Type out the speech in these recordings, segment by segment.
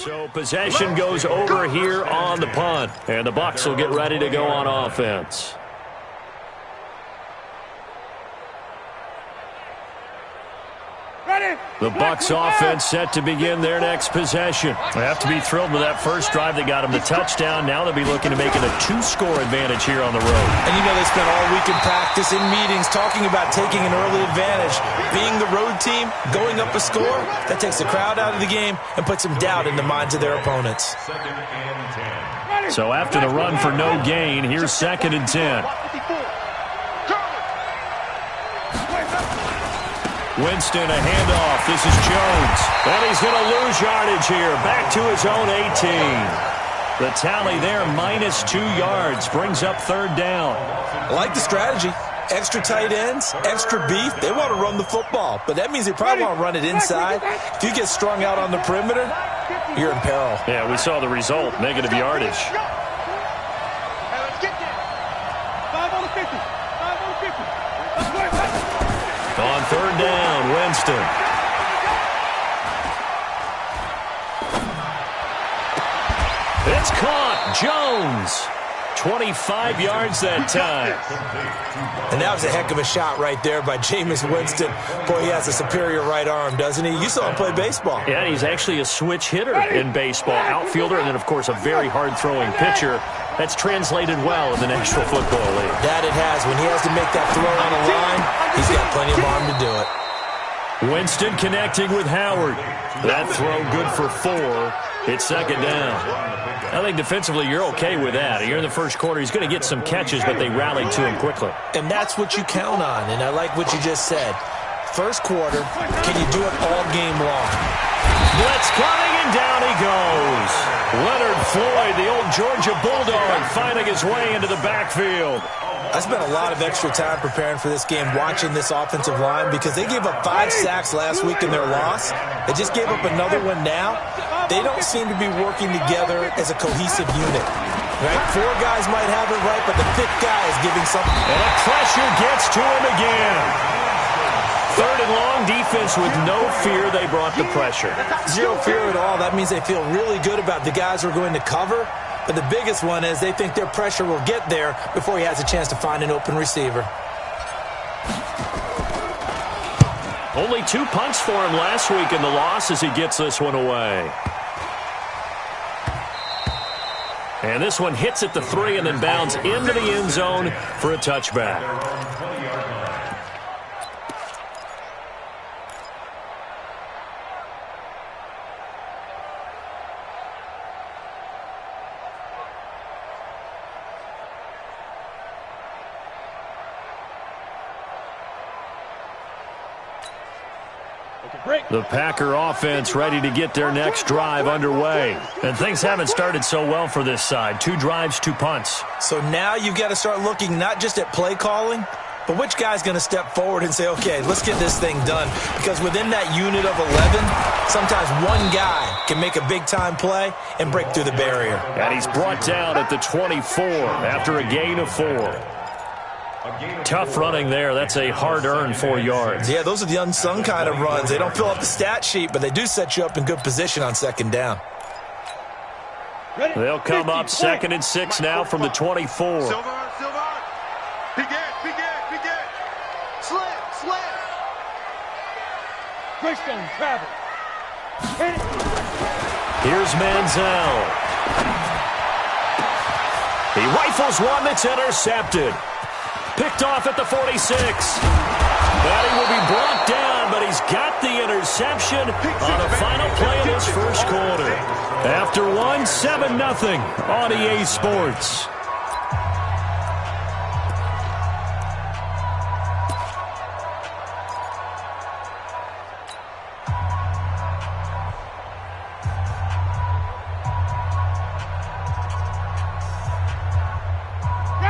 So possession goes over here on the punt, and the Bucs will get ready to go on offense. The Bucs offense set to begin their next possession. They have to be thrilled with that first drive that got them the touchdown. Now they'll be looking to make it a 2-score advantage here on the road. And you know they spent all week in practice, in meetings, talking about taking an early advantage. Being the road team, going up a score, that takes the crowd out of the game and puts some doubt in the minds of their opponents. So after the run for no gain, here's 2nd and 10. Winston, a handoff. This is Jones. And he's going to lose yardage here. Back to his own 18. The tally there, -2 yards. Brings up 3rd down. I like the strategy. Extra tight ends, extra beef. They want to run the football, but that means they probably want to run it inside. If you get strung out on the perimeter, you're in peril. Yeah, we saw the result, negative yardage. On 3rd down, Winston. It's caught. Jones. 25 yards that time. And that was a heck of a shot right there by Jameis Winston. Boy, he has a superior right arm, doesn't he? You saw him play baseball. Yeah, he's actually a switch hitter in baseball. Outfielder, and then, of course, a very hard-throwing pitcher. That's translated well in the National Football League. That it has. When he has to make that throw on the line, he's got plenty of arm to do it. Winston connecting with Howard. That throw good for 4. It's 2nd down. I think defensively you're okay with that. Here in the first quarter, he's going to get some catches, but they rallied to him quickly. And that's what you count on, and I like what you just said. First quarter, can you do it all game long? Blitz coming, and down he goes. Leonard Floyd, the old Georgia Bulldog, finding his way into the backfield. I spent a lot of extra time preparing for this game, watching this offensive line, because they gave up 5 sacks last week in their loss. They just gave up another one now. They don't seem to be working together as a cohesive unit. Right? 4 guys might have it right, but the 5th guy is giving something. And the pressure gets to him again. 3rd and long, defense with no fear. They brought the pressure. Zero fear at all. That means they feel really good about the guys who are going to cover. But the biggest one is they think their pressure will get there before he has a chance to find an open receiver. Only 2 punts for him last week in the loss as he gets this one away. And this one hits at the 3 and then bounds into the end zone for a touchback. The Packer offense ready to get their next drive underway. And things haven't started so well for this side. 2 drives, 2 punts. So now you've got to start looking not just at play calling, but which guy's going to step forward and say, okay, let's get this thing done. Because within that unit of 11, sometimes one guy can make a big-time play and break through the barrier. And he's brought down at the 24 after a gain of 4. Tough running there. That's a hard-earned 4 yards. Yeah, those are the unsung kind of runs. They don't fill up the stat sheet, but they do set you up in good position on 2nd down. They'll come up 2nd and 6 now from the 24. Silver. Begin. Slam. Greystone, travel. Here's Manziel. He rifles one that's intercepted. Picked off at the 46. That he will be brought down, but he's got the interception on the final play of this first quarter. After 7-0 on EA Sports.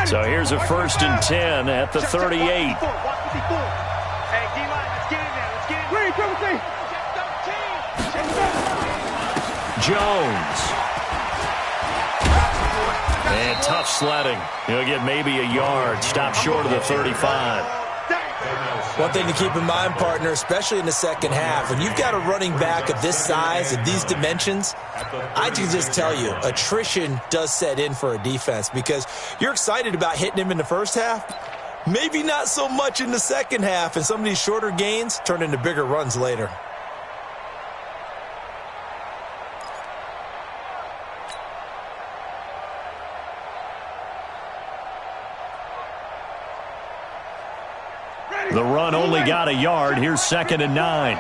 So here's a 1st and 10 at the 38. Hey, D-line, let's get in there. Jones. And tough sledding. He'll get maybe a yard. Stop short of the 35. One thing to keep in mind, partner, especially in the second half, when you've got a running back of this size and these dimensions, I can just tell you, attrition does set in for a defense because you're excited about hitting him in the first half, maybe not so much in the second half, and some of these shorter gains turn into bigger runs later. The run only got a yard. Here's 2nd and 9.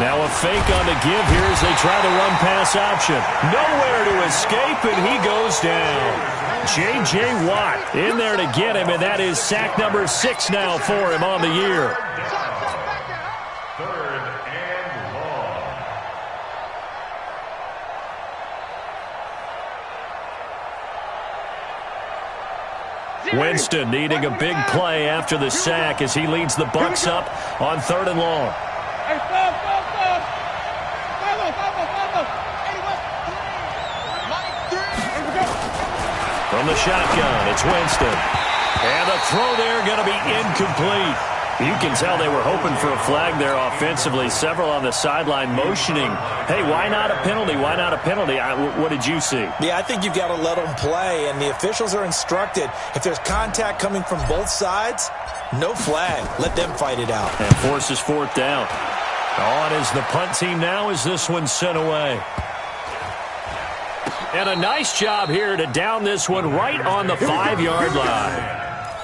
Now a fake on the give here as they try the run-pass option. Nowhere to escape, and he goes down. J.J. Watt in there to get him, and that is sack number 6 now for him on the year. Winston needing a big play after the sack as he leads the Bucs up on 3rd and long. From the shotgun, it's Winston. And the throw there going to be incomplete. You can tell they were hoping for a flag there offensively. Several on the sideline motioning, hey, why not a penalty? Why not a penalty? What did you see? Yeah, I think you've got to let them play, and the officials are instructed, if there's contact coming from both sides, no flag. Let them fight it out. And forces 4th down. On is the punt team now as this one's sent away. And a nice job here to down this one right on the 5-yard line.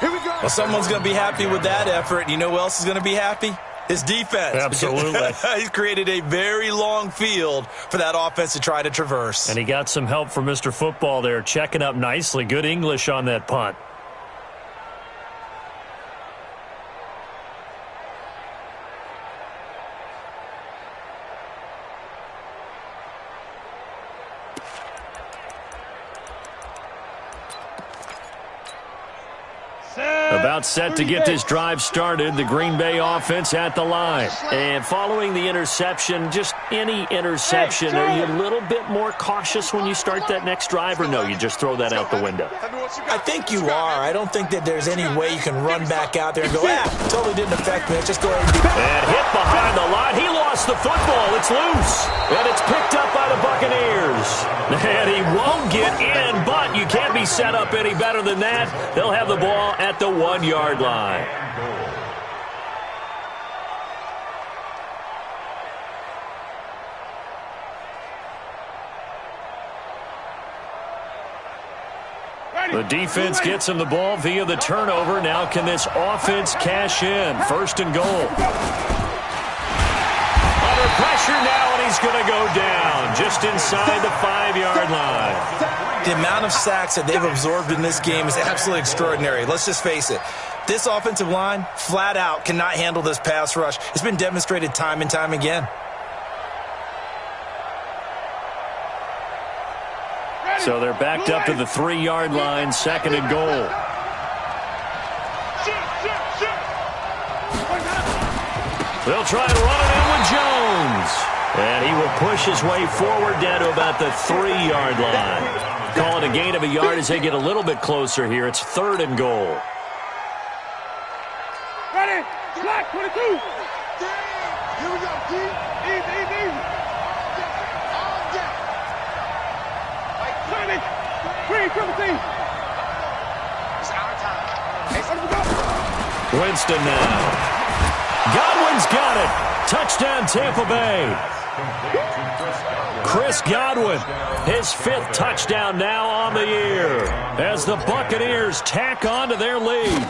Well, someone's going to be happy with that effort. You know who else is going to be happy? His defense. Absolutely. He's created a very long field for that offense to try to traverse. And he got some help from Mr. Football there, checking up nicely. Good English on that punt. About set to get this drive started, the Green Bay offense at the line. And following the interception, just any interception, are you a little bit more cautious when you start that next drive, or no, you just throw that out the window? I think you are. I don't think that there's any way you can run back out there and go, totally didn't affect me. Just go ahead and do it. And hit behind the line. He lost the football. It's loose. And it's picked up by the Buccaneers. And he won't get in, but you can't be set up any better than that. They'll have the ball at the 1-yard line. The defense gets him the ball via the turnover. Now can this offense cash in? 1st and goal. Under pressure now, and he's going to go down just inside the 5-yard line. The amount of sacks that they've absorbed in this game is absolutely extraordinary. Let's just face it. This offensive line, flat out, cannot handle this pass rush. It's been demonstrated time and time again. So they're backed up to the 3-yard line, 2nd and goal. They'll try to run it in with Jones. And he will push his way forward down to about the 3-yard line. Call it a gain of a yard as they get a little bit closer here. It's 3rd and goal. Ready, slack 22. Here we go, G. Easy. All down. Like 20. Green, 17. It's our time. Hey, Winston now. Godwin's got it. Touchdown, Tampa Bay. Chris Godwin, his 5th touchdown now on the year as the Buccaneers tack on to their lead.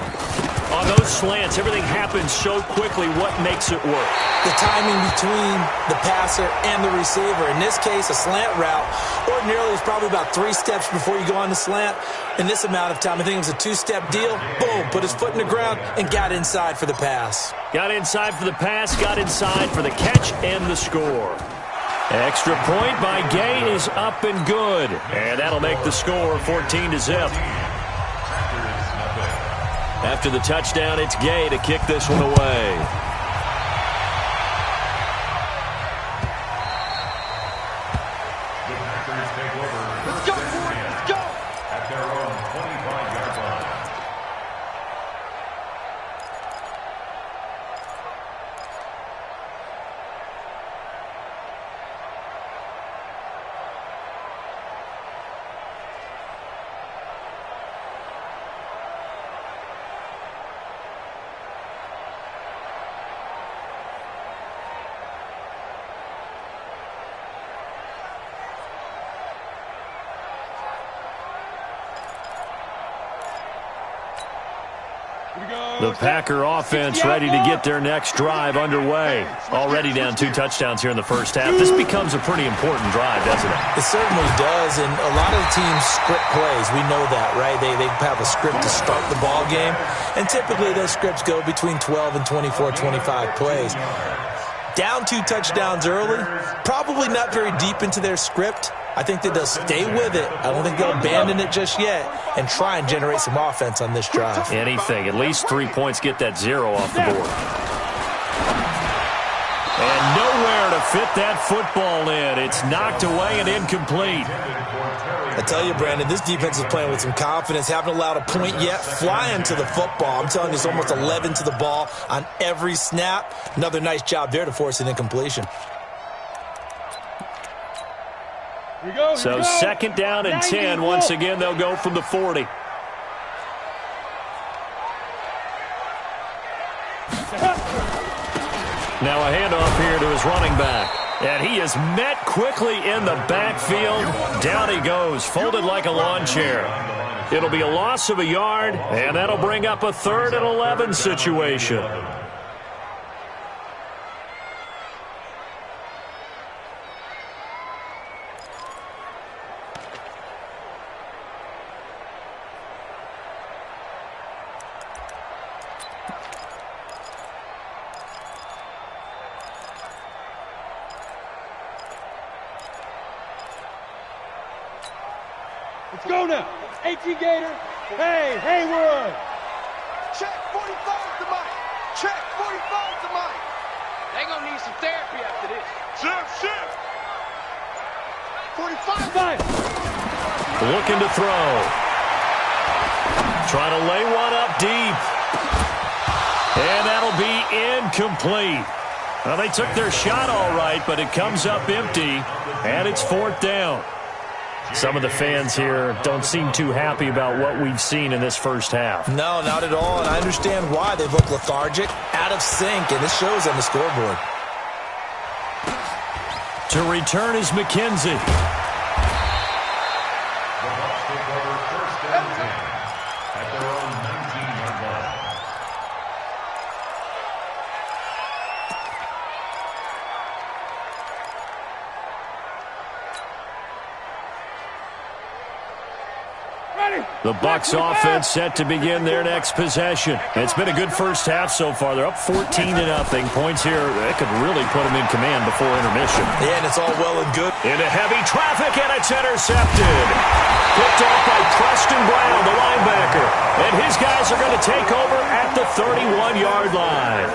On those slants, everything happens so quickly. What makes it work? The timing between the passer and the receiver. In this case, a slant route ordinarily is probably about 3 steps before you go on the slant. In this amount of time, I think it was a 2-step deal. Boom, put his foot in the ground and got inside for the pass. Got inside for the pass, got inside for the catch and the score. Extra point by Gay is up and good. And that'll make the score 14-0. After the touchdown, it's Gay to kick this one away. The Packer offense ready to get their next drive underway. Already down 2 touchdowns here in the first half. This becomes a pretty important drive, doesn't it? It certainly does, and a lot of the teams script plays. We know that, right? They have a script to start the ball game, and typically those scripts go between 12 and 24, 25 plays. Down 2 touchdowns early, probably not very deep into their script. I think that they'll stay with it. I don't think they'll abandon it just yet and try and generate some offense on this drive. Anything. At least 3 points, get that 0 off the board. And nowhere to fit that football in. It's knocked away and incomplete. I tell you, Brandon, this defense is playing with some confidence. Haven't allowed a point yet. Flying to the football. I'm telling you, it's almost 11 to the ball on every snap. Another nice job there to force an incompletion. So 2nd down and 10. Once again, they'll go from the 40. Now a handoff here to his running back. And he is met quickly in the backfield. Down he goes, folded like a lawn chair. It'll be a loss of a yard, and that'll bring up a 3rd and 11 situation. Let's go now. 18 Gator. Hey, Haywood. Check 45 to Mike. Check 45 to Mike. They gonna need some therapy after this. Shift. 45. Looking to throw. Trying to lay one up deep. And that'll be incomplete. Well, they took their shot all right, but it comes up empty, and it's 4th down. Some of the fans here don't seem too happy about what we've seen in this first half. No, not at all, and I understand why. They look lethargic, out of sync, and this shows on the scoreboard. To return is McKenzie. The Bucs offense set to begin their next possession. It's been a good first half so far. They're up 14-0. Points here, that could really put them in command before intermission. Yeah, and it's all well and good. Into heavy traffic, and it's intercepted. Picked off by Preston Brown, the linebacker. And his guys are going to take over at the 31-yard line.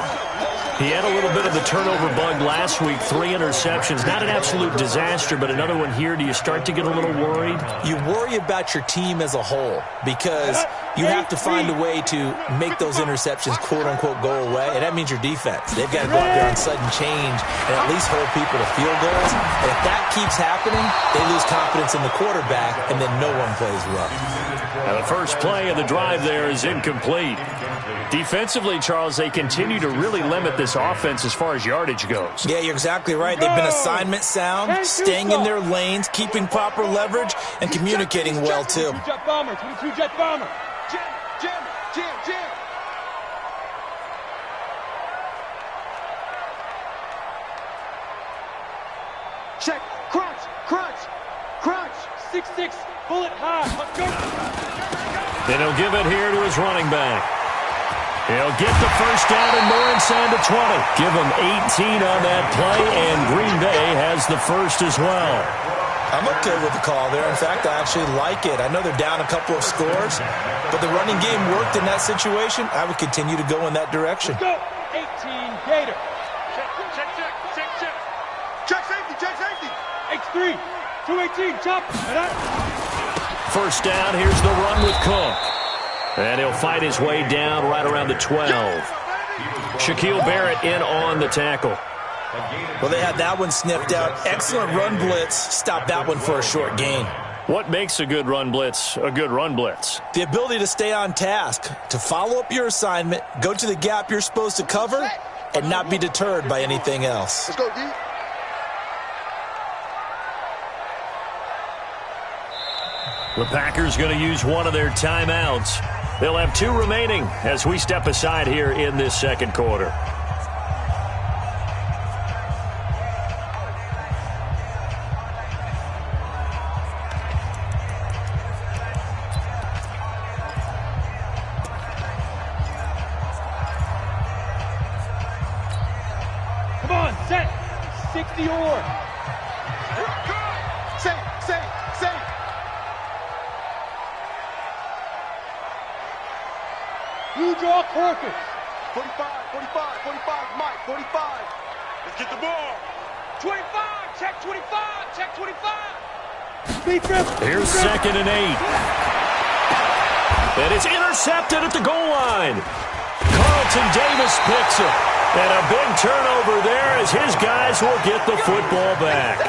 He had a little bit of the turnover bug last week, 3 interceptions. Not an absolute disaster, but another one here. Do you start to get a little worried? You worry about your team as a whole because you have to find a way to make those interceptions, quote-unquote, go away, and that means your defense. They've got to go out there on sudden change and at least hold people to field goals. And if that keeps happening, they lose confidence in the quarterback, and then no one plays well. Now the first play of the drive there is incomplete. Defensively, Charles, they continue to really limit this offense as far as yardage goes. Yeah, you're exactly right. They've been assignment sound, staying in their lanes, keeping proper leverage, and communicating well, too. 22 jet bomber, 22 jet bomber. Jam. Check, crunch. 6-6, bullet high. Let's go. Then he'll give it here to his running back. He'll get the first down and more inside the 20. Give him 18 on that play, and Green Bay has the first as well. I'm okay with the call there. In fact, I actually like it. I know they're down a couple of scores, but the running game worked in that situation. I would continue to go in that direction. Let's go. 18 Gator. Check safety. H3, 218, chop. First down, here's the run with Cook. And he'll fight his way down right around the 12. Shaquille Barrett in on the tackle. Well, they had that one sniffed out. Excellent run blitz. Stopped that one for a short gain. What makes a good run blitz a good run blitz? The ability to stay on task, to follow up your assignment, go to the gap you're supposed to cover, and not be deterred by anything else. Let's go, D. The Packers going to use one of their timeouts. They'll have 2 remaining as we step aside here in this second quarter. Come on, set. 60 or. Say. You draw Corpus. 45, Mike, 45. Let's get the ball. 25, check 25. Speed trip. Here's 2nd and 8. And it's intercepted at the goal line. Carlton Davis picks it. And a big turnover there as his guys will get the football back.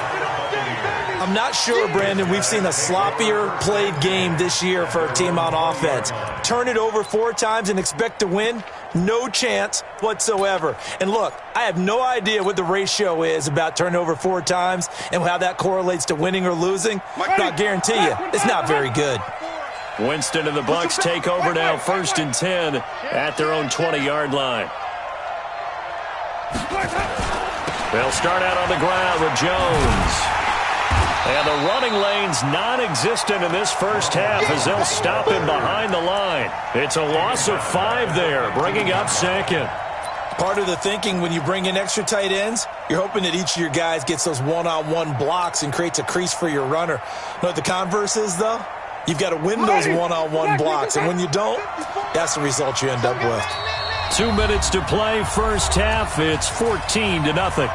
I'm not sure, Brandon, we've seen a sloppier played game this year for a team on offense. Turn it over 4 times and expect to win? No chance whatsoever. And look, I have no idea what the ratio is about turning over 4 times and how that correlates to winning or losing. But I guarantee you, it's not very good. Winston and the Bucs take over now, 1st and 10 at their own 20-yard line. They'll start out on the ground with Jones. And the running lane's non-existent in this first half as they'll stop him behind the line. It's a loss of 5 there, bringing up 2nd. Part of the thinking when you bring in extra tight ends, you're hoping that each of your guys gets those one-on-one blocks and creates a crease for your runner. You know what the converse is, though? You've got to win those one-on-one blocks, and when you don't, that's the result you end up with. 2 minutes to play, first half. It's 14-0.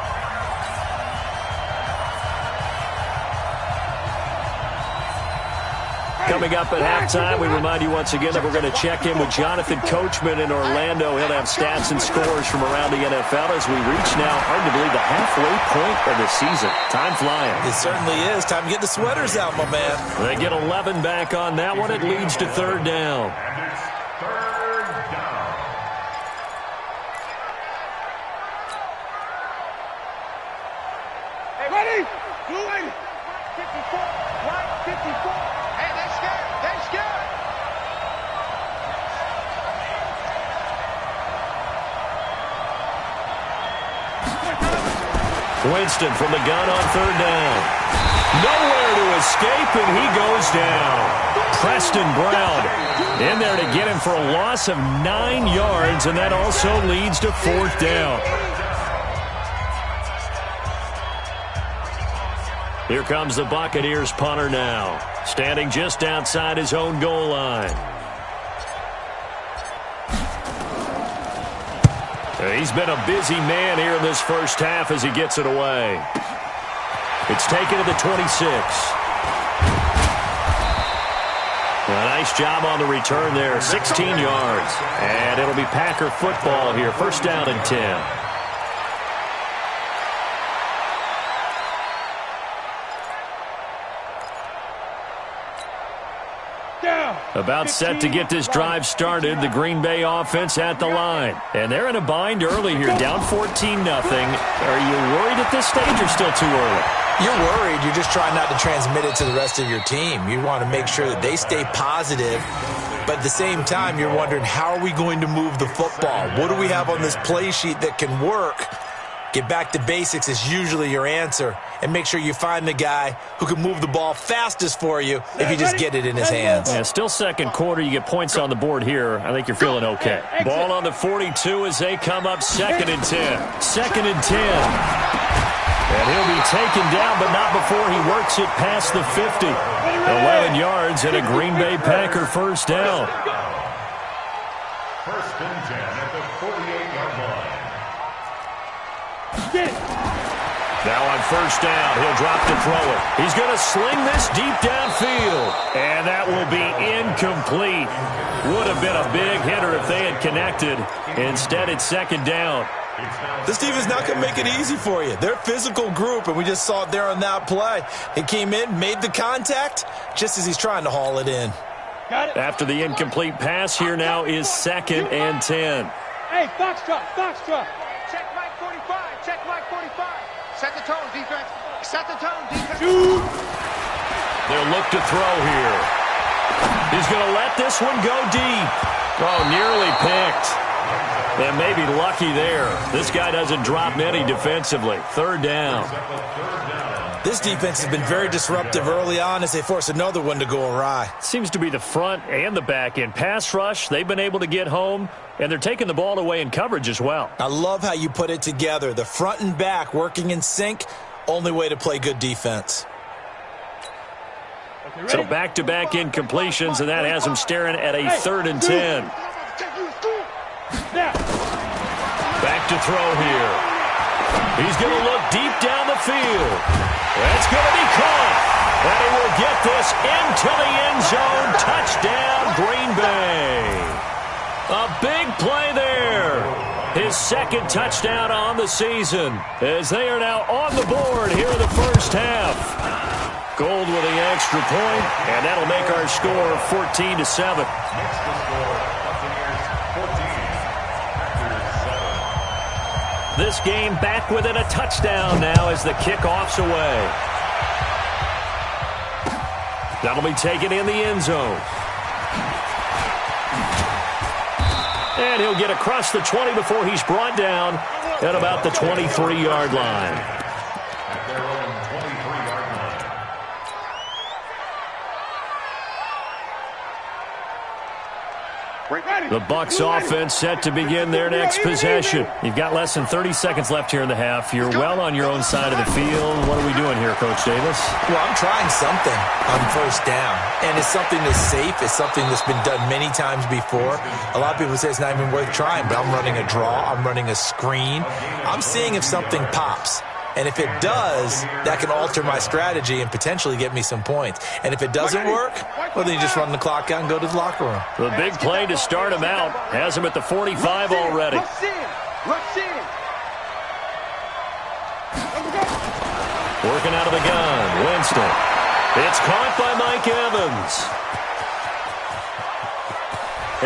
Coming up at halftime, we remind you once again that we're going to check in with Jonathan Coachman in Orlando. He'll have stats and scores from around the NFL as we reach now, hard to believe, the halfway point of the season. Time flying. It certainly is. Time to get the sweaters out, my man. They get 11 back on that one. It leads to 3rd down. Hey, ready? Blue lady. 54, right, 54. Hey, they scared. Winston from the gun on 3rd down. Nowhere to escape, and he goes down. Preston Brown in there to get him for a loss of 9 yards, and that also leads to 4th down. Here comes the Buccaneers punter now, standing just outside his own goal line. He's been a busy man here in this first half as he gets it away. It's taken to the 26. A nice job on the return there, 16 yards. And it'll be Packer football here, 1st down and 10. About set to get this drive started, the Green Bay offense at the line. And they're in a bind early here, down 14-0. Are you worried at this stage or still too early? You're worried. You're just trying not to transmit it to the rest of your team. You want to make sure that they stay positive. But at the same time, you're wondering, how are we going to move the football? What do we have on this play sheet that can work? Get back to basics is usually your answer. And make sure you find the guy who can move the ball fastest for you if you just get it in his hands. Yeah, still second quarter. You get points on the board here. I think you're feeling okay. Ball on the 42 as they come up 2nd and 10. 2nd and 10. And he'll be taken down, but not before he works it past the 50. 11 yards and a Green Bay Packer 1st down. 1st and 10 at the 48-yard line. Now on 1st down, he'll drop to throw it. He's going to sling this deep downfield, and that will be incomplete. Would have been a big hitter if they had connected. Instead, it's 2nd down. This team is not going to make it easy for you. They're a physical group, and we just saw it there on that play. He came in, made the contact, just as he's trying to haul it in. Got it. After the incomplete pass, here now is 2nd and 10. Hey, foxtrot. Check Mike 45, check Mike 45. Set the tone, defense. Set the tone, defense. Shoot. They'll look to throw here. He's going to let this one go deep. Oh, nearly picked. And maybe lucky there. This guy doesn't drop many defensively. Third down. This defense has been very disruptive early on as they force another one to go awry. Seems to be the front and the back end. Pass rush, they've been able to get home, and they're taking the ball away in coverage as well. I love how you put it together. The front and back working in sync, only way to play good defense. So back-to-back incompletions, and that has him staring at a 3rd and 10. Back to throw here. He's going to look deep down the field. That's going to be caught. And he will get this into the end zone. Touchdown, Green Bay. A big play there. His 2nd touchdown on the season as they are now on the board here in the first half. Gold with the extra point, and that'll make our score 14-7. This game back within a touchdown now as the kickoff's away. That'll be taken in the end zone. And he'll get across the 20 before he's brought down at about the 23-yard line. The Bucs offense set to begin their next possession. You've got less than 30 seconds left here in the half. You're well on your own side of the field. What are we doing here, Coach Davis? Well, I'm trying something on first down. And it's something that's safe. It's something that's been done many times before. A lot of people say it's not even worth trying, but I'm running a draw. I'm running a screen. I'm seeing if something pops. And if it does, that can alter my strategy and potentially get me some points. And if it doesn't work, well, then you just run the clock out and go to the locker room. The big play to start him out has him at the 45 already. Working out of the gun, Winston. It's caught by Mike Evans.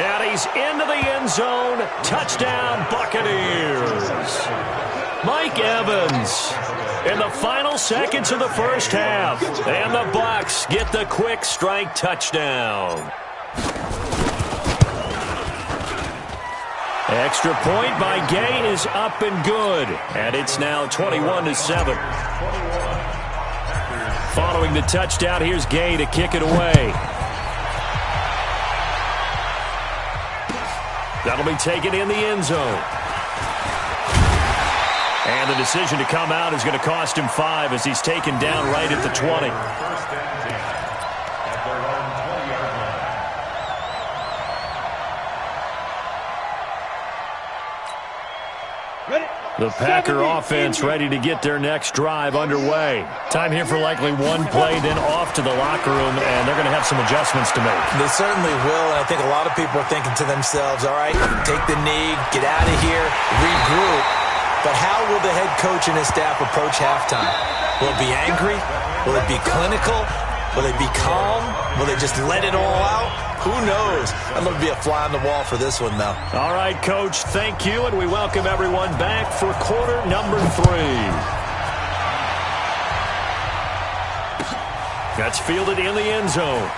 And he's into the end zone. Touchdown, Buccaneers. Mike Evans in the final seconds of the first half. And the Bucs get the quick strike touchdown. Extra point by Gay is up and good. And it's now 21-7. Following the touchdown, here's Gay to kick it away. That'll be taken in the end zone. And the decision to come out is going to cost him 5 as he's taken down right at the 20. The Packer offense ready to get their next drive underway. Time here for likely one play, then off to the locker room, and they're going to have some adjustments to make. They certainly will, and I think a lot of people are thinking to themselves, all right, take the knee, get out of here, regroup. But how will the head coach and his staff approach halftime? Will it be angry? Will it be clinical? Will it be calm? Will they just let it all out? Who knows? I'd love to be a fly on the wall for this one, though. All right, Coach, thank you, and we welcome everyone back for quarter number 3. That's fielded in the end zone.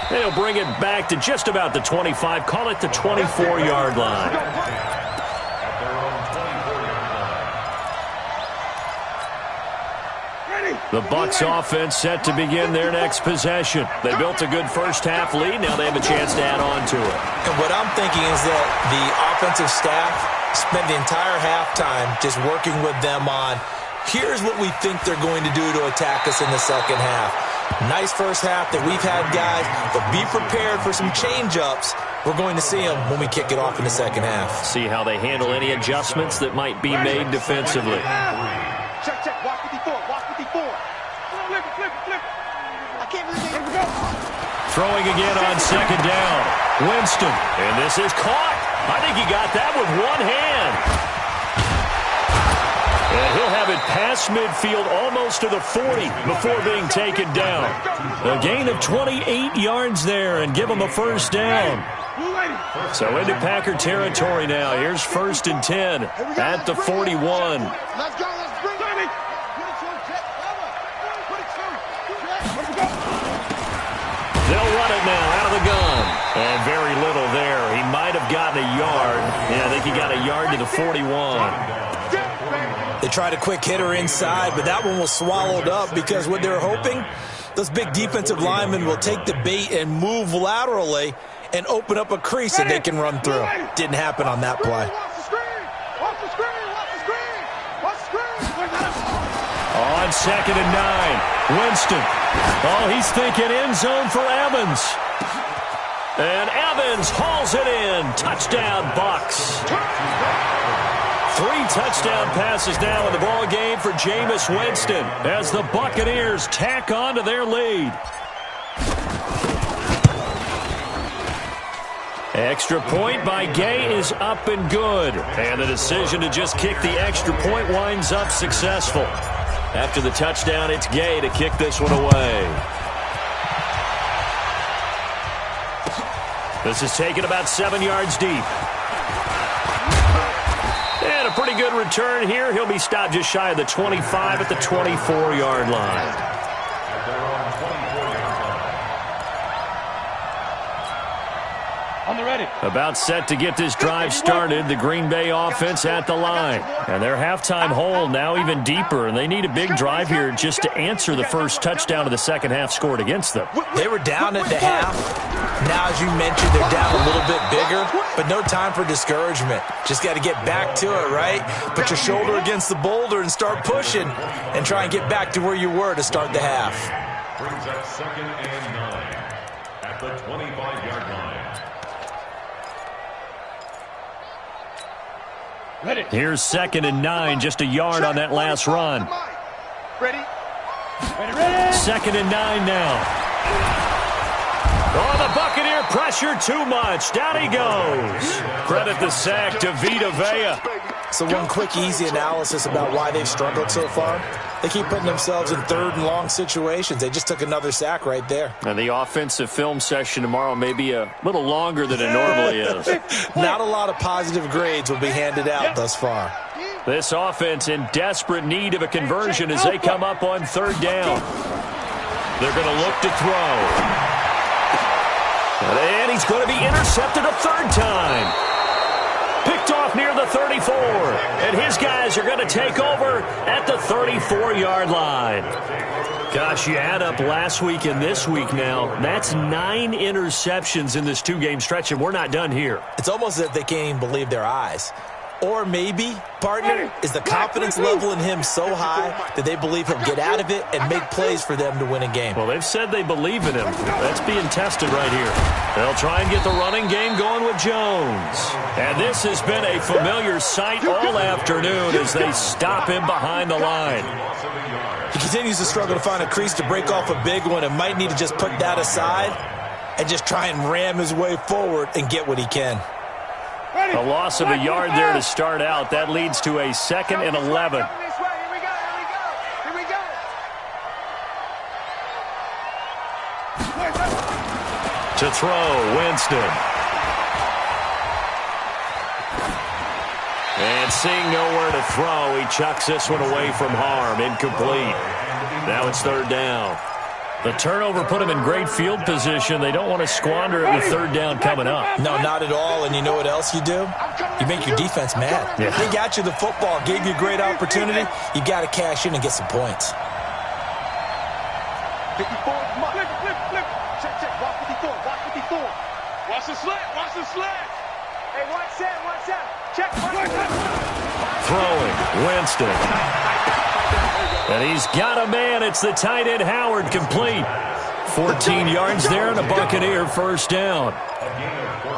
They'll bring it back to just about the 25. Call it the 24-yard line. The Bucs offense set to begin their next possession. They built a good first-half lead. Now they have a chance to add on to it. And what I'm thinking is that the offensive staff spent the entire halftime just working with them on, here's what we think they're going to do to attack us in the second half. Nice first half that we've had, guys, but be prepared for some change-ups. We're going to see them when we kick it off in the second half. See how they handle any adjustments that might be made defensively. Check, check. Watch 54. Watch 54. Flip it. I can't really get it. Throwing again on second down. Winston. And this is caught. I think he got that with one hand. And he'll have it past midfield almost to the 40 before being taken down. A gain of 28 yards there and give him a first down. So into Packer territory now. Here's 1st and 10 at the 41. Let's go. Let's bring it. the gun. And very little there. He might have gotten a yard. Yeah, I think he got a yard to the 41. They tried a quick hitter inside, but that one was swallowed up because what they're hoping, those big defensive linemen will take the bait and move laterally and open up a crease that they can run through. Didn't happen on that play. On 2nd and 9, Winston. Oh, he's thinking end zone for Evans. And Evans hauls it in. Touchdown, Bucks. 3 touchdown passes now in the ball game for Jameis Winston as the Buccaneers tack on to their lead. Extra point by Gay is up and good. And the decision to just kick the extra point winds up successful. After the touchdown, it's Gay to kick this one away. This is taken about 7 yards deep. And a pretty good return here. He'll be stopped just shy of the 25 at the 24-yard line. On the ready. About set to get this drive started, the Green Bay offense at the line. And their halftime hole now even deeper, and they need a big drive here just to answer the first touchdown of the second half scored against them. They were down at the half. Now, as you mentioned, they're down a little bit bigger, but no time for discouragement. Just got to get back to it, right? Put your shoulder against the boulder and start pushing and try and get back to where you were to start the half. Brings up 2nd and 9 at the 25-yard line. Ready. Here's 2nd and 9, just a yard on that last run. Ready? Ready. 2nd and 9 now. Oh, the Buccaneer pressure too much. Down he goes. Credit the sack to Vita Vea. So one quick, easy analysis about why they've struggled so far. They keep putting themselves in 3rd and long situations. They just took another sack right there. And the offensive film session tomorrow may be a little longer than it normally is. Not a lot of positive grades will be handed out thus far. This offense in desperate need of a conversion as they come up on 3rd down. They're going to look to throw. And he's going to be intercepted a 3rd time. Picked off near the 34. And his guys are going to take over at the 34-yard line. Gosh, you add up last week and this week now. That's 9 interceptions in this 2-game stretch, and we're not done here. It's almost as if they can't even believe their eyes. Or maybe, partner, is the confidence level in him so high that they believe he'll get out of it and make plays for them to win a game. Well, they've said they believe in him. That's being tested right here. They'll try and get the running game going with Jones. And this has been a familiar sight all afternoon as they stop him behind the line. He continues to struggle to find a crease to break off a big one and might need to just put that aside and just try and ram his way forward and get what he can. A loss of a yard there to start out. That leads to a 2nd and 11. Here we go. To throw, Winston. And seeing nowhere to throw, he chucks this one away from harm. Incomplete. Now it's 3rd down. The turnover put him in great field position. They don't want to squander it with 3rd down coming up. No, not at all. And you know what else you do? You make your defense mad. Yeah. They got you the football, gave you a great opportunity. You got to cash in and get some points. 54, come on. Flip. Check. Watch 54. Watch the slant. Hey, watch that. Check. Throwing, Winston. And he's got a man. It's the tight end, Howard, complete. 14 yards there and a Buccaneer 1st down.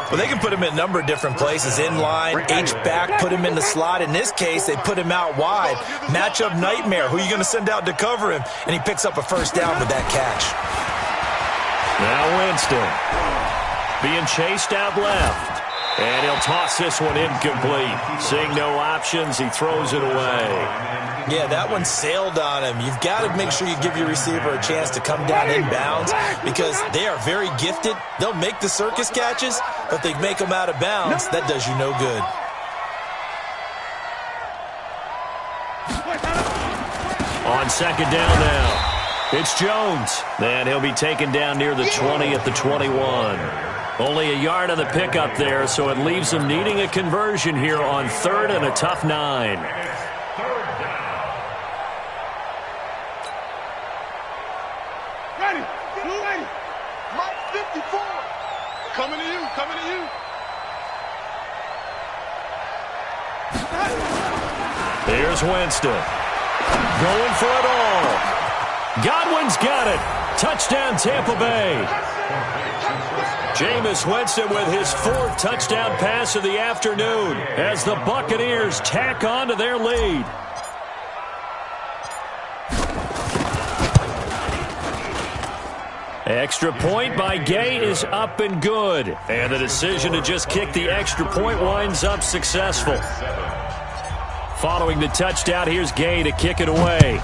Well, they can put him in a number of different places. In line, H-back, put him in the slot. In this case, they put him out wide. Matchup nightmare. Who are you going to send out to cover him? And he picks up a 1st down with that catch. Now Winston being chased out left. And he'll toss this one incomplete. Seeing no options, he throws it away. Yeah, that one sailed on him. You've got to make sure you give your receiver a chance to come down inbounds because they are very gifted. They'll make the circus catches, but they make them out of bounds. That does you no good. On 2nd down now. It's Jones. And he'll be taken down near the 20 at the 21. Only a yard on the pickup there, so it leaves them needing a conversion here on 3rd and a tough 9. Ready. Mike 54. Coming to you. Here's Winston. Going for it all. Godwin's got it. Touchdown, Tampa Bay. Jameis Winston with his 4th touchdown pass of the afternoon as the Buccaneers tack on to their lead. Extra point by Gay is up and good. And the decision to just kick the extra point winds up successful. Following the touchdown, here's Gay to kick it away.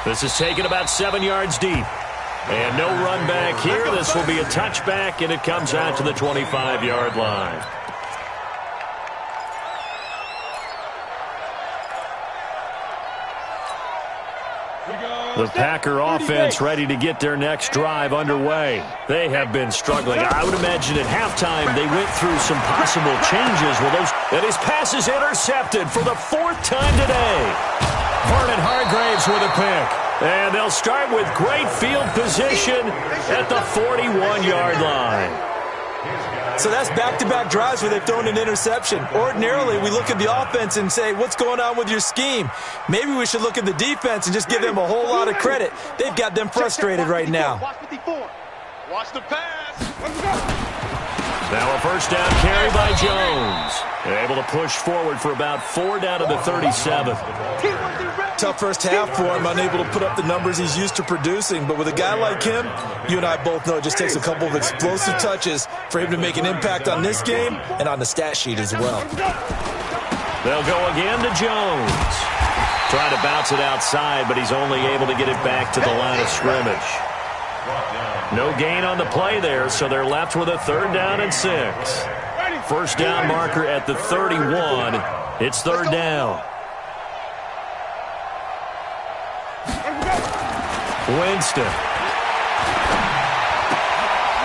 This is taken about 7 yards deep. And no run back here. This will be a touchback, and it comes out to the 25-yard line. The Packer offense ready to get their next drive underway. They have been struggling. I would imagine at halftime they went through some possible changes. And his pass is intercepted for the 4th time today. Vernon Hargraves with a pick. And they'll start with great field position at the 41-yard line. So that's back-to-back drives where they've thrown an interception. Ordinarily, we look at the offense and say, what's going on with your scheme? Maybe we should look at the defense and just give them a whole lot of credit. They've got them frustrated right now. Watch the pass. Let's go. Now a first down carry by Jones. Able to push forward for about 4 down to the 37. Tough first half for him, unable to put up the numbers he's used to producing. But with a guy like him, you and I both know it just takes a couple of explosive touches for him to make an impact on this game and on the stat sheet as well. They'll go again to Jones. Trying to bounce it outside, but he's only able to get it back to the line of scrimmage. No gain on the play there, so they're left with a 3rd down and 6. First down marker at the 31. It's 3rd down. Winston.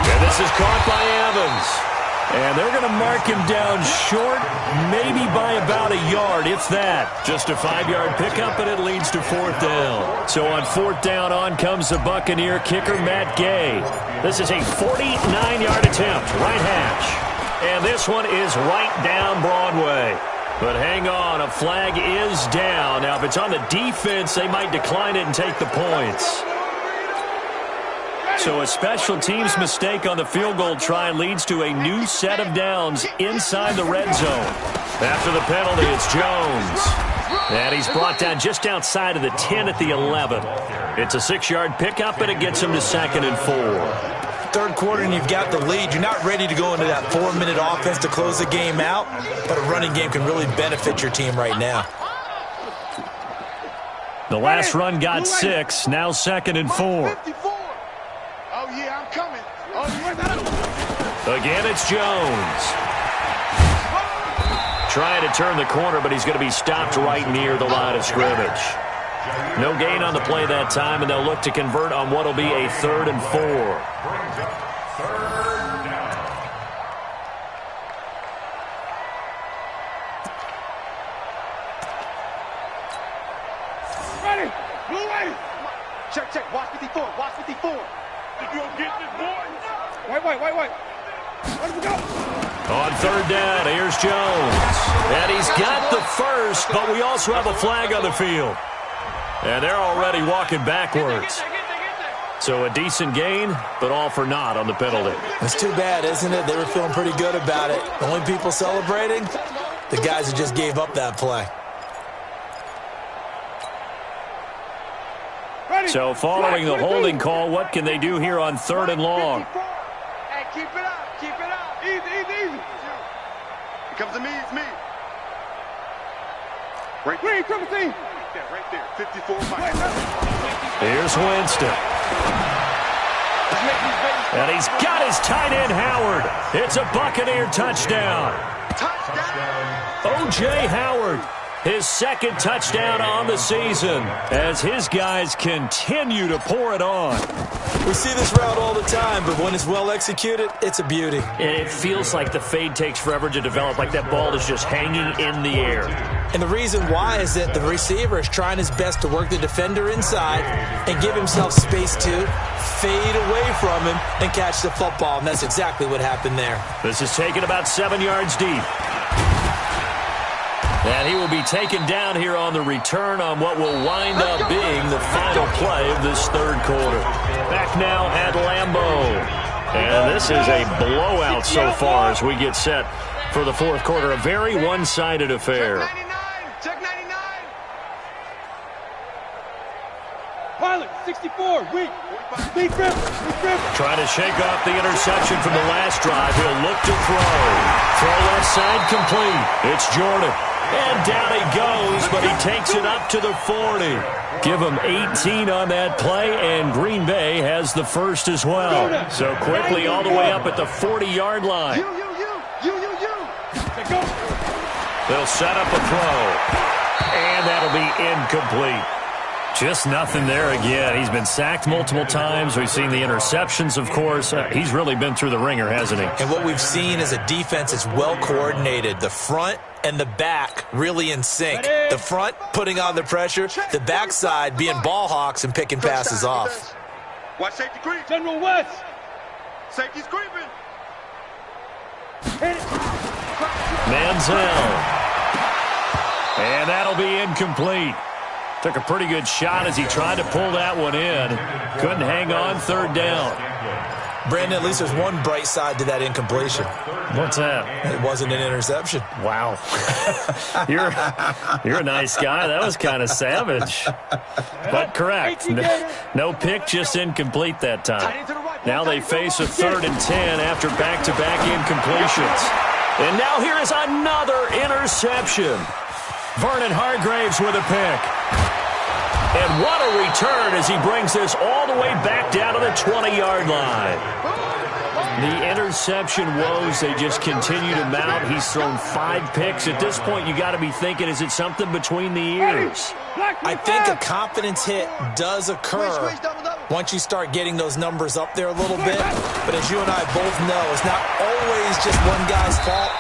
And this is caught by Evans. And they're going to mark him down short, maybe by about a yard, if that. Just a 5-yard pickup, and it leads to 4th down. So on 4th down, on comes the Buccaneer kicker, Matt Gay. This is a 49-yard attempt, right hash. And this one is right down Broadway. But hang on, a flag is down. Now, if it's on the defense, they might decline it and take the points. So a special teams mistake on the field goal try leads to a new set of downs inside the red zone. After the penalty, it's Jones. And he's brought down just outside of the 10 at the 11. It's a 6-yard pickup, and it gets him to 2nd and 4. 3rd quarter, and you've got the lead. You're not ready to go into that 4-minute offense to close the game out, but a running game can really benefit your team right now. The last run got 6, now 2nd and 4. Oh, yeah, I'm coming. Again, it's Jones. Trying to turn the corner, but he's going to be stopped right near the line of scrimmage. No gain on the play that time, and they'll look to convert on what will be a 3rd and 4. Ready. Blue ready. Check. Watch 54. Watch 54. You gonna get this, boy? Wait. Where we go? On 3rd down, here's Jones. And he's got the first, but we also have a flag on the field. And they're already walking backwards. So a decent gain, but all for naught on the penalty. It's too bad, isn't it? They were feeling pretty good about it. The only people celebrating, the guys who just gave up that play. So following the holding call, what can they do here on 3rd and long? Hey, keep it up. Easy. Here comes to me, it's me. Right there. 54 miles. Here's Winston. And he's got his tight end, Howard. It's a Buccaneer touchdown. O.J. Howard His second touchdown on the season as his guys continue to pour it on. We see this route all the time, but when it's well executed, it's a beauty. It feels like the fade takes forever to develop, like that ball is just hanging in the air. And the reason why is that the receiver is trying his best to work the defender inside and give himself space to fade away from him and catch the football, and that's exactly what happened there. This is taken about 7 yards deep. And he will be taken down here on the return on what will wind up being the final play of this third quarter. Back now at Lambeau. And this is a blowout so far as we get set for the fourth quarter. A very one-sided affair. Check 99. Pilot, 64, weak. Lead river. Trying to shake off the interception from the last drive. He'll look to throw. Throw left side complete. It's Jordan. And down he goes, but he takes it up to the 40. Give him 18 on that play, and Green Bay has the first as well. So quickly all the way up at the 40-yard line. They'll set up a throw, and that'll be incomplete. Just nothing there again. He's been sacked multiple times. We've seen the interceptions, of course. He's really been through the ringer, hasn't he? And what we've seen is a defense that's well coordinated. The front and the back really in sync. The front putting on the pressure, the backside being ball hawks and picking passes off. Watch safety creep. General West. Safety's creeping. Manziel. And that'll be incomplete. Took a pretty good shot as he tried to pull that one in. Couldn't hang on, third down. Brandon, at least there's one bright side to that incompletion. What's that? It wasn't an interception. Wow. You're a nice guy. That was kind of savage. But correct. No pick, just incomplete that time. Now they face a 3rd and 10 after back-to-back incompletions. And now here is another interception. Vernon Hargraves with a pick. And what a return as he brings this all the way back down to the 20-yard line. The interception woes, they just continue to mount. He's thrown 5 picks. At this point, you got to be thinking, is it something between the ears? I think a confidence hit does occur once you start getting those numbers up there a little bit. But as you and I both know, it's not always just one guy's fault.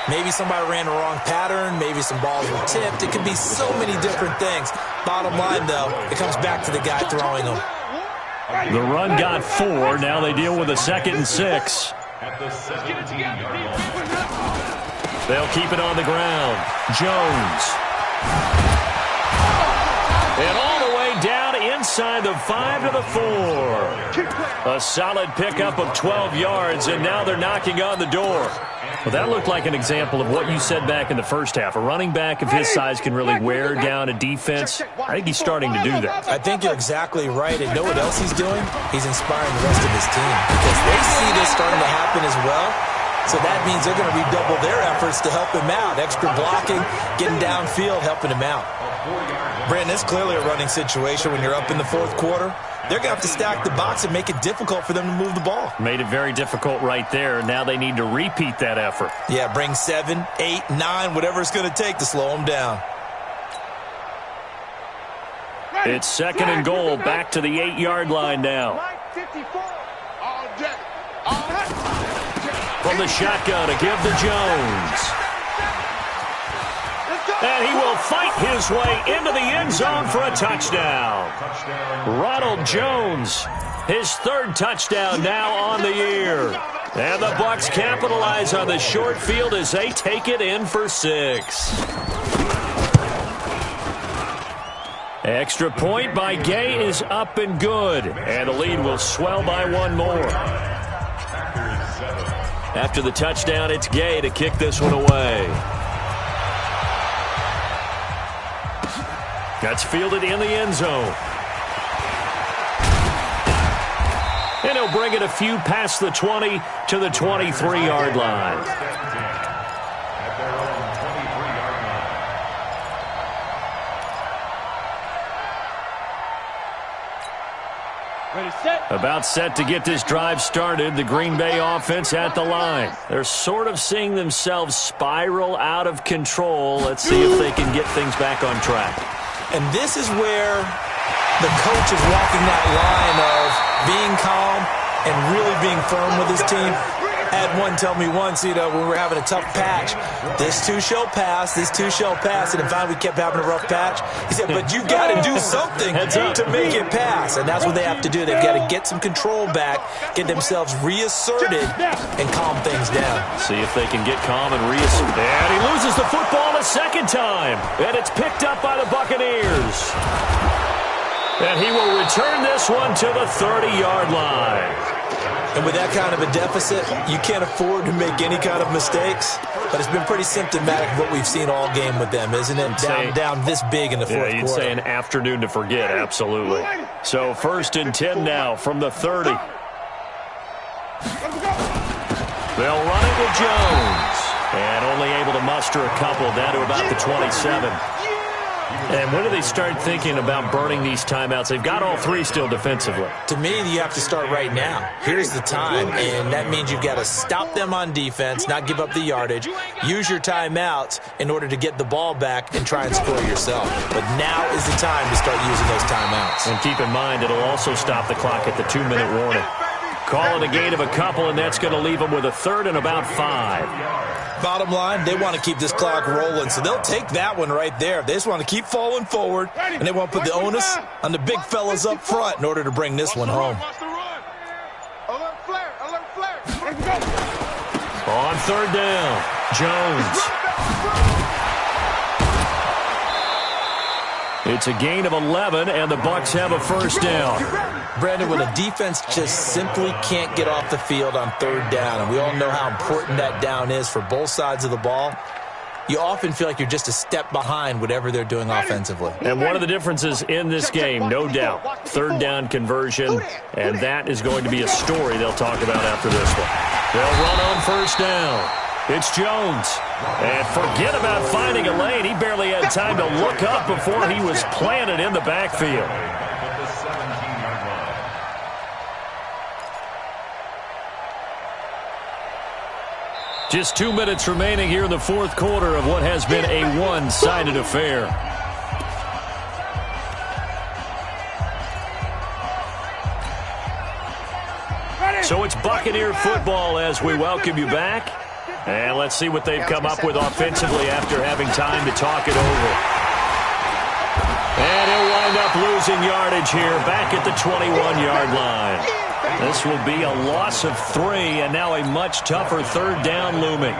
Maybe somebody ran the wrong pattern. Maybe some balls were tipped. It could be so many different things. Bottom line, though, it comes back to the guy throwing them. The run got 4. Now they deal with a 2nd and 6. At the 17-yard line. They'll keep it on the ground. Jones. And all the way down inside the 5 to the 4. A solid pickup of 12 yards, and now they're knocking on the door. Well, that looked like an example of what you said back in the first half. A running back of his size can really wear down a defense. I think he's starting to do that. I think you're exactly right. And know what else he's doing? He's inspiring the rest of his team because they see this starting to happen as well. So that means they're going to redouble their efforts to help him out. Extra blocking, getting downfield, helping him out. Brandon, it's clearly a running situation when you're up in the fourth quarter. They're going to have to stack the box and make it difficult for them to move the ball. Made it very difficult right there. Now they need to repeat that effort. Yeah, bring 7, 8, 9, whatever it's going to take to slow them down. It's 2nd and goal, back to the 8-yard line now. From the shotgun to give to Jones. And he will fight his way into the end zone for a touchdown. Ronald Jones, his 3rd touchdown now on the year. And the Bucs capitalize on the short field as they take it in for 6. Extra point by Gay is up and good. And the lead will swell by 1 more. After the touchdown, it's Gay to kick this one away. That's fielded in the end zone. And he'll bring it a few past the 20 to the 23-yard line. About set to get this drive started, the Green Bay offense at the line. They're sort of seeing themselves spiral out of control. Let's see if they can get things back on track. And this is where the coach is walking that line of being calm and really being firm with his team. I had one tell me once, when we were having a tough patch, this too shall pass, this too shall pass, and finally we kept having a rough patch. He said, but you got to do something to make it pass, and that's what they have to do. They've got to get some control back, get themselves reasserted, and calm things down. See if they can get calm and reassert. And he loses the football a second time, and it's picked up by the Buccaneers. And he will return this one to the 30-yard line. And with that kind of a deficit, you can't afford to make any kind of mistakes. But it's been pretty symptomatic of what we've seen all game with them, isn't it? Down this big in the fourth quarter. Yeah, you'd say an afternoon to forget, absolutely. So 1st and 10 now from the 30. They'll run it with Jones. And only able to muster a couple down to about the 27. And when do they start thinking about burning these timeouts? They've got all three still defensively. To me, you have to start right now. Here's the time, and that means you've got to stop them on defense, not give up the yardage, use your timeouts in order to get the ball back and try and score yourself. But now is the time to start using those timeouts. And keep in mind, it'll also stop the clock at the 2-minute warning. Call it a gain of a couple, and that's going to leave them with a 3rd and about 5. Bottom line, they want to keep this clock rolling, so they'll take that one right there. They just want to keep falling forward, and they want to put the onus on the big fellas up front in order to bring this one home. Alert flare, alert flare. On 3rd down, Jones. It's a gain of 11, and the Bucs have a 1st down. Brandon, when a defense just simply can't get off the field on 3rd down, and we all know how important that down is for both sides of the ball, you often feel like you're just a step behind whatever they're doing offensively. And one of the differences in this game, no doubt, 3rd down conversion, and that is going to be a story they'll talk about after this one. They'll run on 1st down. It's Jones. And forget about finding a lane. He barely had time to look up before he was planted in the backfield. Just 2 minutes remaining here in the 4th quarter of what has been a one-sided affair. So it's Buccaneer football as we welcome you back. And let's see what they've come up with offensively after having time to talk it over. And he'll wind up losing yardage here back at the 21-yard line. This will be a loss of 3, and now a much tougher 3rd down looming.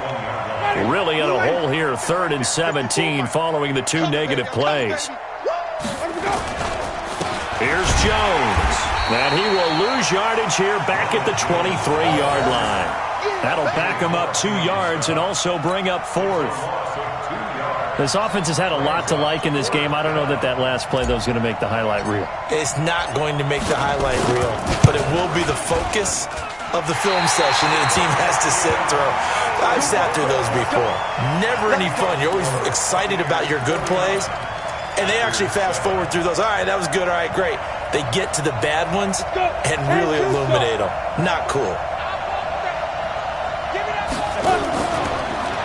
Really in a hole here, 3rd and 17 following the 2 negative plays. Here's Jones. And he will lose yardage here back at the 23-yard line. That'll back him up 2 yards and also bring up 4th. This offense has had a lot to like in this game. I don't know that last play, though, is going to make the highlight reel. It's not going to make the highlight reel, but it will be the focus of the film session that the team has to sit through. I've sat through those before. Never any fun. You're always excited about your good plays, and they actually fast forward through those. All right, that was good. All right, great. They get to the bad ones and really illuminate them. Not cool.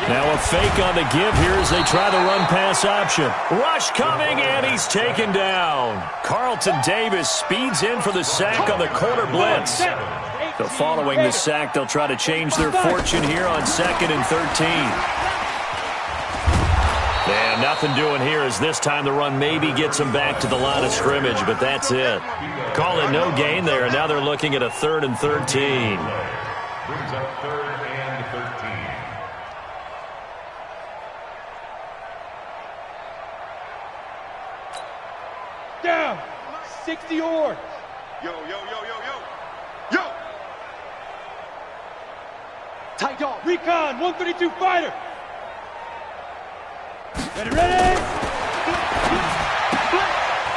Now a fake on the give here as they try the run-pass option. Rush coming, and he's taken down. Carlton Davis speeds in for the sack on the corner blitz. So following the sack, they'll try to change their fortune here on 2nd and 13. And nothing doing here as this time the run maybe gets them back to the line of scrimmage, but that's it. Call it no gain there, and now they're looking at a 3rd and 13. Brings up 3rd and 13. Down. 60 yards. Yo, yo, yo, yo, yo. Yo. Tight dog. Recon, 132 fighter. Ready.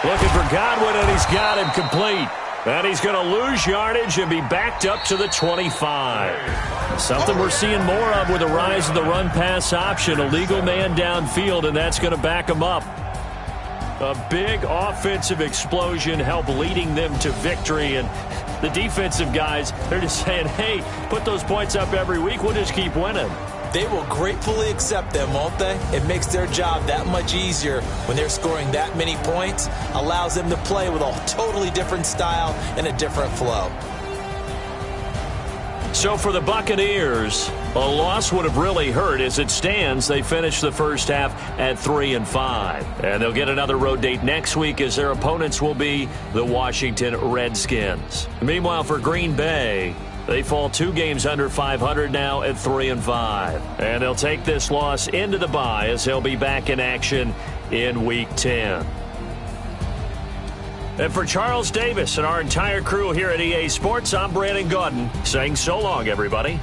Looking for Godwin, and he's got him complete. And he's going to lose yardage and be backed up to the 25. Something we're seeing more of with the rise of the run-pass option. A legal man downfield, and that's going to back him up. A big offensive explosion helped leading them to victory, and the defensive guys, they're just saying, hey, put those points up every week, we'll just keep winning. They will gratefully accept them, won't they? It makes their job that much easier when they're scoring that many points, allows them to play with a totally different style and a different flow. So for the Buccaneers, a loss would have really hurt. As it stands, they finished the first half at 3-5. And they'll get another road date next week as their opponents will be the Washington Redskins. Meanwhile, for Green Bay, they fall 2 games under 500 now at 3-5. And they'll take this loss into the bye as they'll be back in action in Week 10. And for Charles Davis and our entire crew here at EA Sports, I'm Brandon Gaudin saying so long, everybody.